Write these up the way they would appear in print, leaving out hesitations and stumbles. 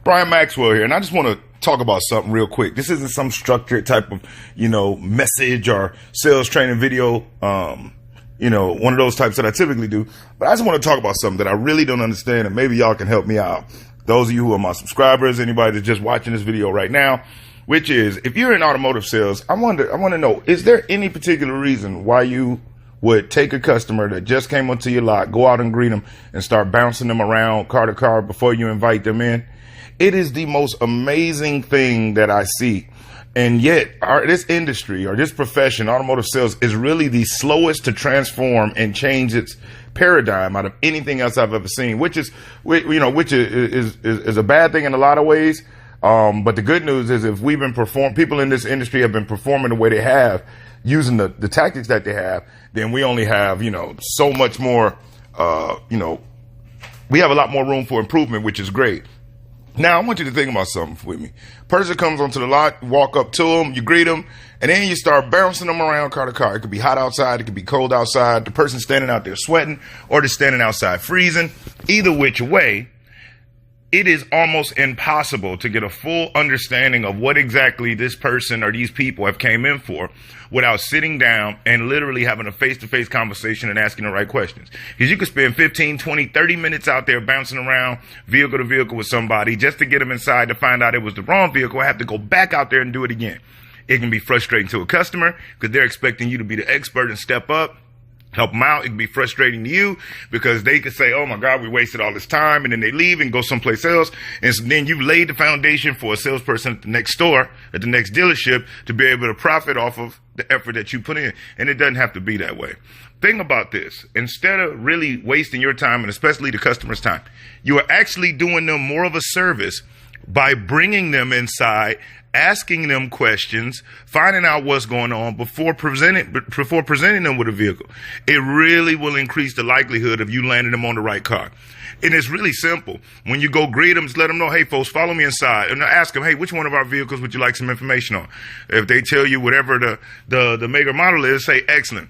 Brian Maxwell here, and I just want to talk about something real quick. This isn't some structured type of, message or sales training video, one of those types that I typically do. But I just want to talk about something that I really don't understand, and maybe y'all can help me out. Those of you who are my subscribers, anybody that's just watching this video right now, which is, if you're in automotive sales, I want to know, is there any particular reason why you would take a customer that just came onto your lot, go out and greet them, and start bouncing them around car to car before you invite them in? It is the most amazing thing that I see. And yet, this industry or this profession, automotive sales, is really the slowest to transform and change its paradigm out of anything else I've ever seen, which is a bad thing in a lot of ways. But the good news is, if people in this industry have been performing the way they have, using the tactics that they have, then we only have, so much more, we have a lot more room for improvement, which is great. Now, I want you to think about something with me. Person comes onto the lot, walk up to them, you greet them, and then you start bouncing them around car to car. It could be hot outside, it could be cold outside, the person standing out there sweating, or they're standing outside freezing. Either which way, it is almost impossible to get a full understanding of what exactly this person or these people have came in for without sitting down and literally having a face-to-face conversation and asking the right questions. Because you could spend 15, 20, 30 minutes out there bouncing around vehicle to vehicle with somebody just to get them inside to find out it was the wrong vehicle. I have to go back out there and do it again. It can be frustrating to a customer because they're expecting you to be the expert and step up, help them out. It can be frustrating to you because they could say, oh my God, we wasted all this time, and then they leave and go someplace else. And so then you've laid the foundation for a salesperson at the next store, at the next dealership, to be able to profit off of the effort that you put in. And it doesn't have to be that way. Think about this. Instead of really wasting your time, and especially the customer's time, you are actually doing them more of a service by bringing them inside, asking them questions, finding out what's going on before presenting them with a vehicle. It really will increase the likelihood of you landing them on the right car. And it's really simple. When you go greet them, just let them know, hey, folks, follow me inside. And ask them, hey, which one of our vehicles would you like some information on? If they tell you whatever the make or model is, say, excellent.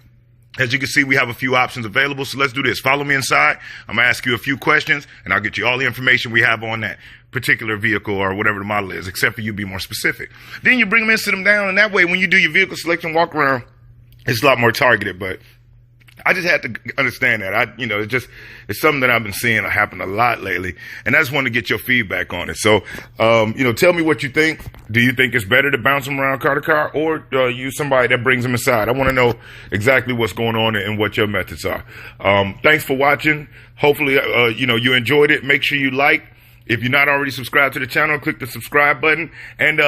As you can see, we have a few options available, so let's do this. Follow me inside. I'm going to ask you a few questions, and I'll get you all the information we have on that particular vehicle or whatever the model is, except for you be more specific. Then you bring them in, sit them down, and that way when you do your vehicle selection walk around, it's a lot more targeted. But I just had to understand that. It's something that I've been seeing happen a lot lately, and I just wanted to get your feedback on it. So, tell me what you think. Do you think it's better to bounce them around car to car, or use somebody that brings them inside? I want to know exactly what's going on and what your methods are. Thanks for watching. Hopefully, you enjoyed it. Make sure you like. If you're not already subscribed to the channel, click the subscribe button. And,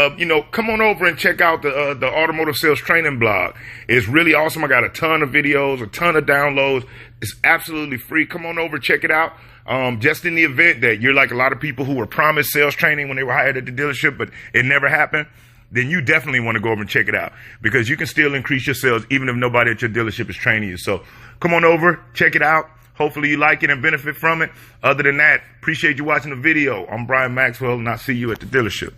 come on over and check out the Automotive Sales Training blog. It's really awesome. I got a ton of videos, a ton of downloads. It's absolutely free. Come on over, check it out. Just in the event that you're like a lot of people who were promised sales training when they were hired at the dealership, but it never happened, then you definitely want to go over and check it out, because you can still increase your sales even if nobody at your dealership is training you. So come on over, check it out. Hopefully you like it and benefit from it. Other than that, appreciate you watching the video. I'm Brian Maxwell, and I'll see you at the dealership.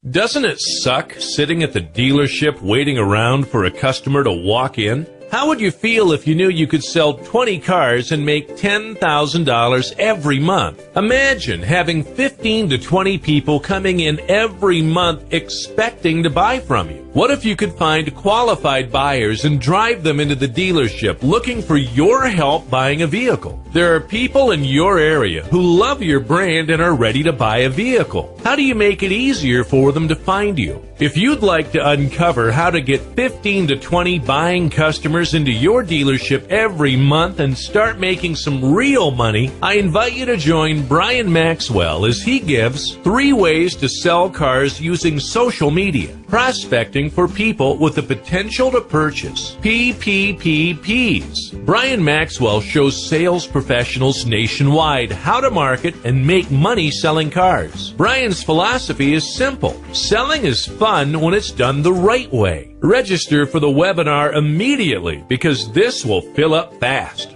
Doesn't it suck sitting at the dealership waiting around for a customer to walk in? How would you feel if you knew you could sell 20 cars and make $10,000 every month? Imagine having 15 to 20 people coming in every month expecting to buy from you. What if you could find qualified buyers and drive them into the dealership looking for your help buying a vehicle? There are people in your area who love your brand and are ready to buy a vehicle. How do you make it easier for them to find you? If you'd like to uncover how to get 15 to 20 buying customers into your dealership every month and start making some real money, I invite you to join Brian Maxwell as he gives 3 ways to sell cars using social media. Prospecting for people with the potential to purchase. PPPPs. Brian Maxwell shows sales professionals nationwide how to market and make money selling cars. Brian's philosophy is simple. Selling is fun when it's done the right way. Register for the webinar immediately because this will fill up fast.